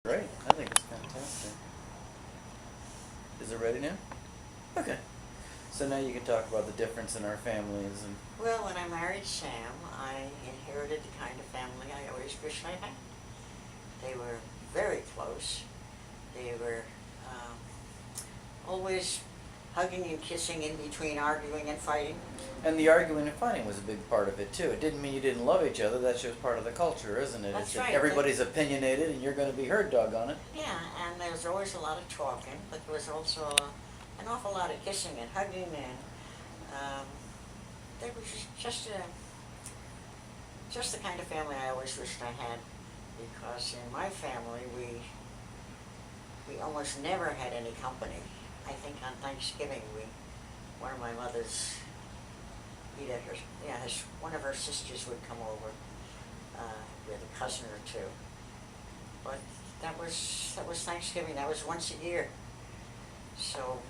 Great. I think it's fantastic. Is it ready now? Okay. So now you can talk about the difference in our families and Well, when I married Sam, I inherited the kind of family I always wished I had. They were very close. They were always hugging and kissing in between arguing and fighting. the arguing and fighting was a big part of it too. It didn't mean you didn't love each other. That's just part of the culture, isn't it? That's It's that right. everybody's opinionated and you're going to be heard, doggone it. Yeah, and there was always a lot of talking, but there was also an awful lot of kissing and hugging, and they were just the kind of family I always wished I had, because in my family we almost never had any company. I think on Thanksgiving one of my mother's one of her sisters would come over with a cousin or two, but that was Thanksgiving. That was once a year. So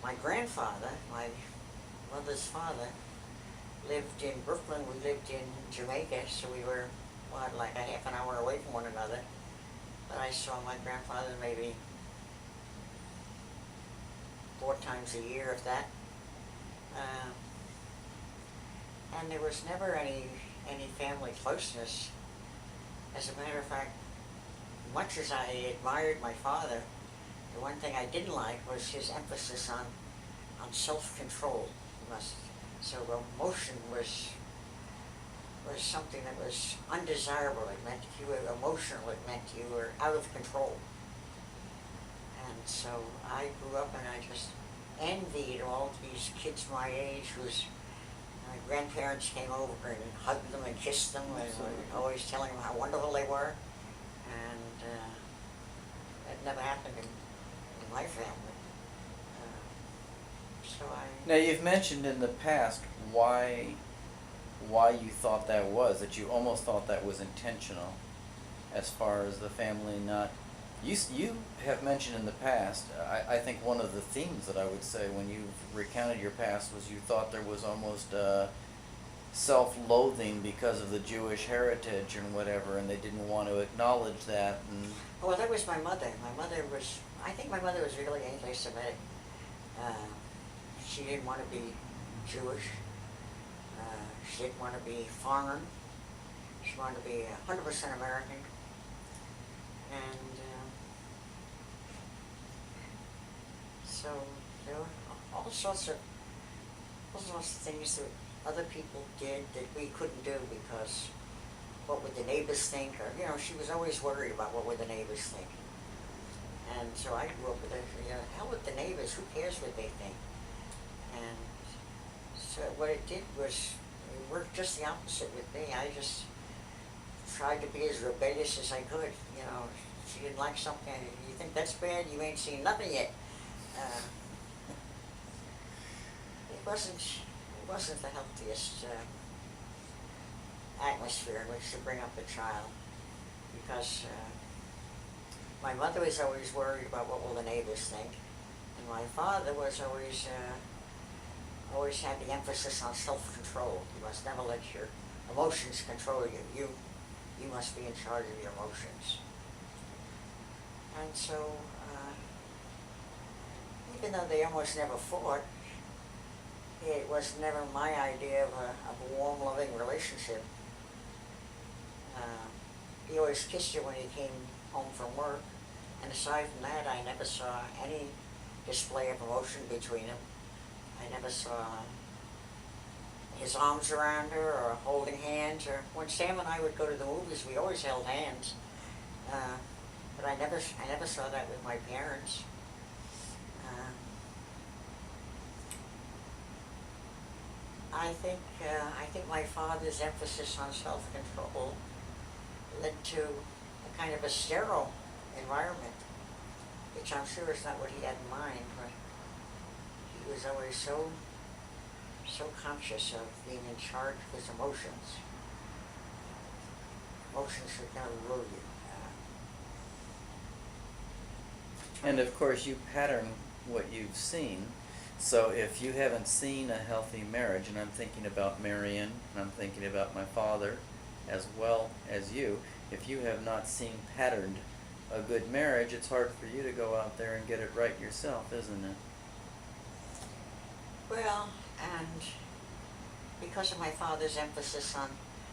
my grandfather, my mother's father, lived in Brooklyn. We lived in Jamaica, so we were like a half an hour away from one another. But I saw my grandfather maybe 4 times a year, if that. And there was never any family closeness. As a matter of fact, much as I admired my father, the one thing I didn't like was his emphasis on self-control. So emotion was something that was undesirable. It meant if you were emotional, it meant you were out of control. And so I grew up and I just envied all these kids my age whose grandparents came over and hugged them and kissed them and were always telling them how wonderful they were. And that never happened in my family. Now you've mentioned in the past why you thought that was, that you almost thought that was intentional as far as the family not. You have mentioned in the past, I think one of the themes that I would say when you recounted your past was you thought there was almost self-loathing because of the Jewish heritage and whatever, and they didn't want to acknowledge that. And Well, that was my mother. I think my mother was really anti-Semitic. She didn't want to be Jewish. She didn't want to be foreign. She wanted to be 100% American. And so there were all sorts of things that other people did that we couldn't do because what would the neighbors think? Or, she was always worried about what would the neighbors think. And so I grew up with hell with the neighbors, who cares what they think? And so what it did was, it worked just the opposite with me. I just tried to be as rebellious as I could. If you didn't like something, you think that's bad, you ain't seen nothing yet. It wasn't the healthiest atmosphere in which to bring up a child, because my mother was always worried about what will the neighbors think, and my father was always had the emphasis on self-control. You must never let your emotions control you. You must be in charge of your emotions. And so, even though they almost never fought, it was never my idea of a warm, loving relationship. He always kissed her when he came home from work, and aside from that, I never saw any display of emotion between them. I never saw his arms around her or holding hands. Or when Sam and I would go to the movies, we always held hands. But I never saw that with my parents. I think my father's emphasis on self-control led to a kind of a sterile environment, which I'm sure is not what he had in mind, but he was always so conscious of being in charge of his emotions. Emotions should never rule you. And of course you pattern what you've seen. So if you haven't seen a healthy marriage, and I'm thinking about Marion, and I'm thinking about my father, as well as you, if you have not seen patterned a good marriage, it's hard for you to go out there and get it right yourself, isn't it? Well, and because of my father's emphasis on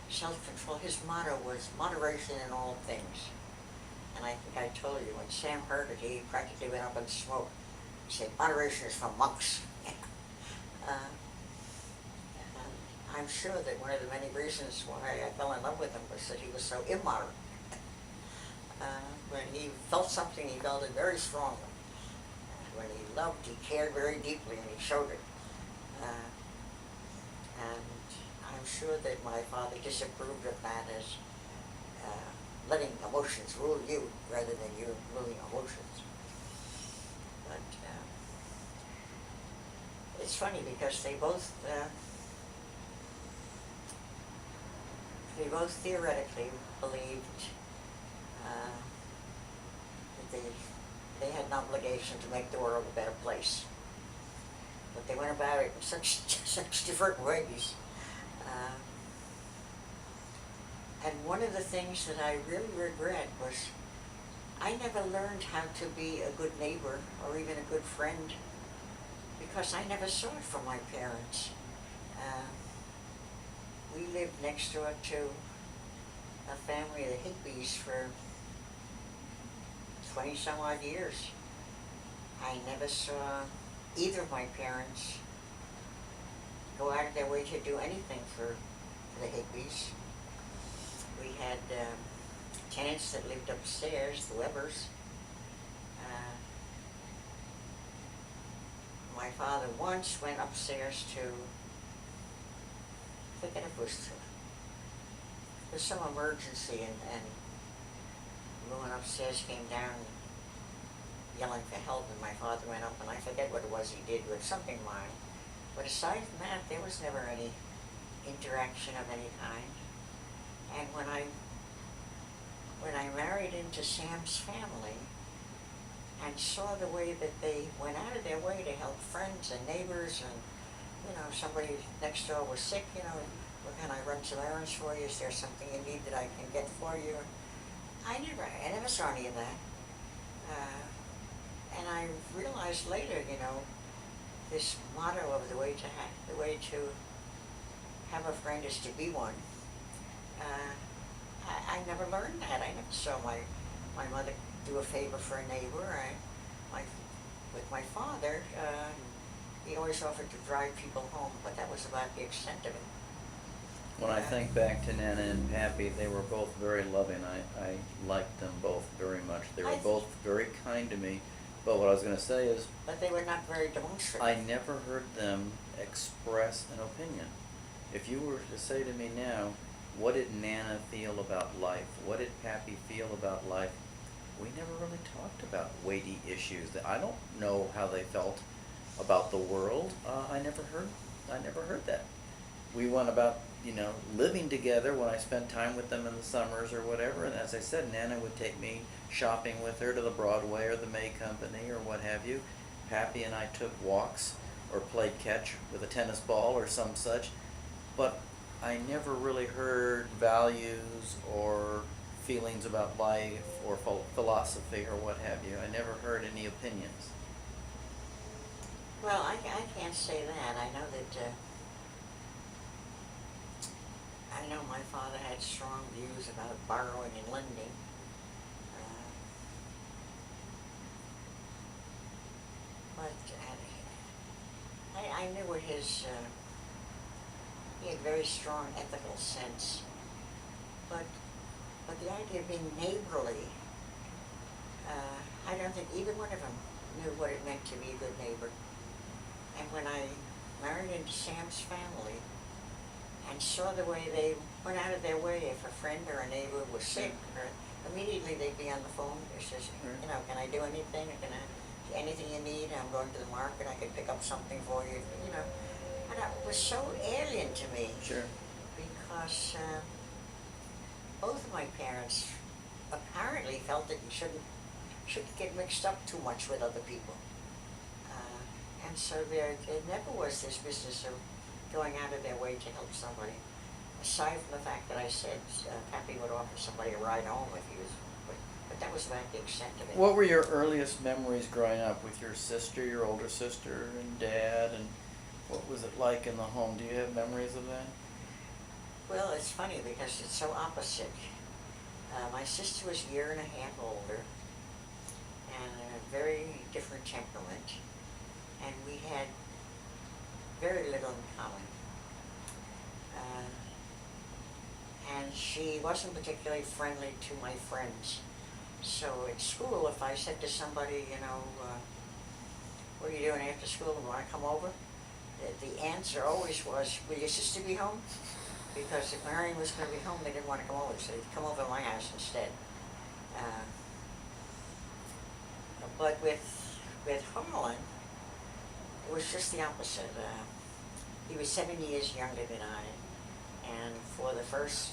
self-control, his motto was moderation in all things. And I think I told you, when Sam heard it, he practically went up in smoke. He said, moderation is for monks. And I'm sure that one of the many reasons why I fell in love with him was that he was so immoderate. When he felt something, he felt it very strongly. When he loved, he cared very deeply, and he showed it. And I'm sure that my father disapproved of that as letting emotions rule you rather than you ruling emotions. But it's funny because they both theoretically believed that they had an obligation to make the world a better place. But they went about it in such different ways. And one of the things that I really regret was I never learned how to be a good neighbor or even a good friend because I never saw it from my parents. We lived next door to a family of the Higbees for 20 some odd years. I never saw either of my parents go out of their way to do anything for the Higbees. We had tenants that lived upstairs, the Webbers. My father once went upstairs to, I forget if it was some emergency, and the woman upstairs came down yelling for help, and my father went up, and I forget what it was he did, but something minor. But aside from that, there was never any interaction of any kind. And when I married into Sam's family and saw the way that they went out of their way to help friends and neighbors, and somebody next door was sick, well, can I run some errands for you? Is there something you need that I can get for you? I never saw any of that. And I realized later, this motto of the way to have a friend is to be one. I never learned that. I never saw my mother do a favor for a neighbor. With my father, he always offered to drive people home, but that was about the extent of it. When I think back to Nana and Pappy, they were both very loving. I liked them both very much. They were both very kind to me. But what I was going to say is... But they were not very demonstrative. I never heard them express an opinion. If you were to say to me now, what did Nana feel about life? What did Pappy feel about life? We never really talked about weighty issues. I don't know how they felt about the world. I never heard that. We went about, living together when I spent time with them in the summers or whatever. And as I said, Nana would take me shopping with her to the Broadway or the May Company or what have you. Pappy and I took walks or played catch with a tennis ball or some such. But I never really heard values or feelings about life or philosophy or what have you. I never heard any opinions. Well, I can't say that. I know that my father had strong views about borrowing and lending. But I knew what he had very strong ethical sense. But the idea of being neighborly, I don't think either one of them knew what it meant to be a good neighbor. And when I married into Sam's family and saw the way they went out of their way if a friend or a neighbor was sick, or immediately they'd be on the phone. They says, can I do anything? Anything you need? I'm going to the market. I can pick up something for you. And it was so alien to me. Sure. Because both of my parents apparently felt that you shouldn't get mixed up too much with other people. And so there never was this business of going out of their way to help somebody. Aside from the fact that I said Pappy would offer somebody a ride home if he was, but that was about the extent of it. What were your earliest memories growing up with your sister, your older sister, and dad, and what was it like in the home? Do you have memories of that? Well, it's funny because it's so opposite. My sister was a year and a half older and a very different temperament, and we had very little in common. And she wasn't particularly friendly to my friends. So at school, if I said to somebody, what are you doing after school? You want to come over? The answer always was, will your sister be home? Because if Marion was going to be home, they didn't want to come over, so they'd come over to my house instead. But with Harlan, it was just the opposite. He was 7 years younger than I, and for the first,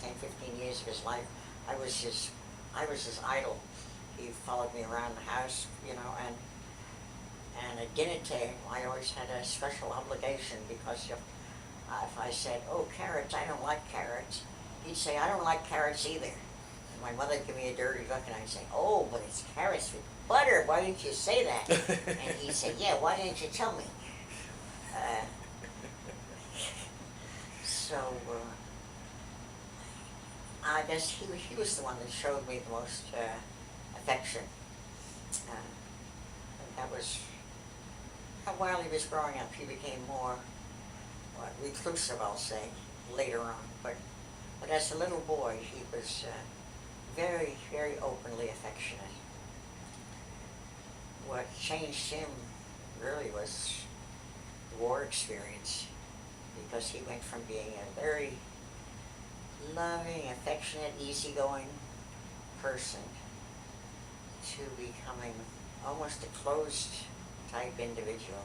10, 15 years of his life, I was his idol. He followed me around the house, and at dinner time, I always had a special obligation because if I said, oh, carrots, I don't like carrots, he'd say, I don't like carrots either. And my mother would give me a dirty look, and I'd say, oh, but it's carrots with butter, why didn't you say that? And he'd say, yeah, why didn't you tell me? So I guess he was the one that showed me the most affection. And that was, while he was growing up, he became more reclusive, I'll say, later on. But as a little boy, he was very, very openly affectionate. What changed him really was the war experience, because he went from being a very loving, affectionate, easygoing person to becoming almost a closed type individual.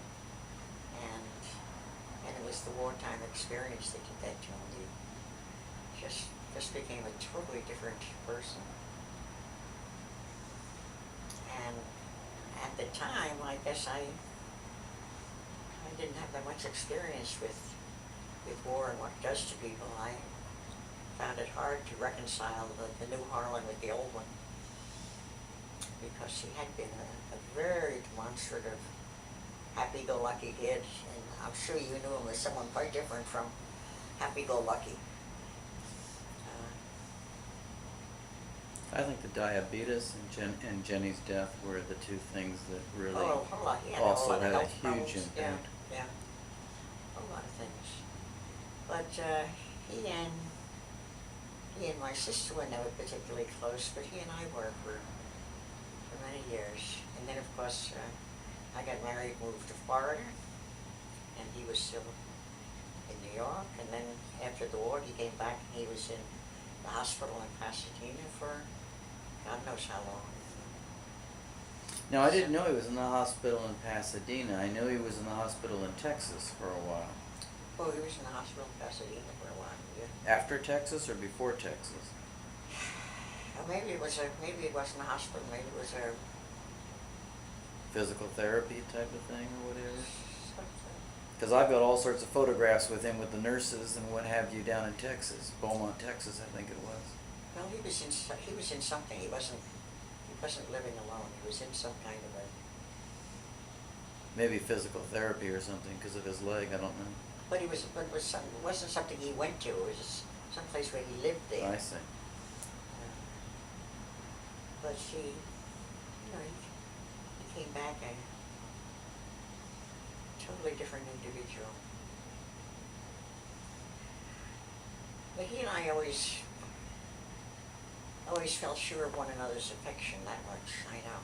And it was the wartime experience that did that to him. He just became a totally different person. And at the time, I guess I didn't have that much experience with war and what it does to people. I found it hard to reconcile the new Harlan with the old one, because he had been a very demonstrative, happy-go-lucky kid, and I'm sure you knew him as someone quite different from happy-go-lucky. I think the diabetes and Jenny's death were the two things that really also had a huge impact. Yeah, a lot of things. But he and my sister were never particularly close, but he and I were for many years. And then, of course, I got married, moved to Florida, and he was still in New York. And then after the war, he came back, and he was in the hospital in Pasadena for God knows how long. Now, I didn't know he was in the hospital in Pasadena. I knew he was in the hospital in Texas for a while. Oh, he was in the hospital in Pasadena for a while, yeah. After Texas or before Texas? Maybe it wasn't a hospital, maybe it was a physical therapy type of thing or whatever? Because I've got all sorts of photographs with him with the nurses and what have you down in Texas, Beaumont, Texas, I think it was. Well, he was in something. He wasn't living alone. He was in some kind of a. Maybe physical therapy or something because of his leg. I don't know. But it wasn't something he went to. It was just some place where he lived there. I see. But he came back a totally different individual. But he and I always felt sure of one another's affection, that much, I know.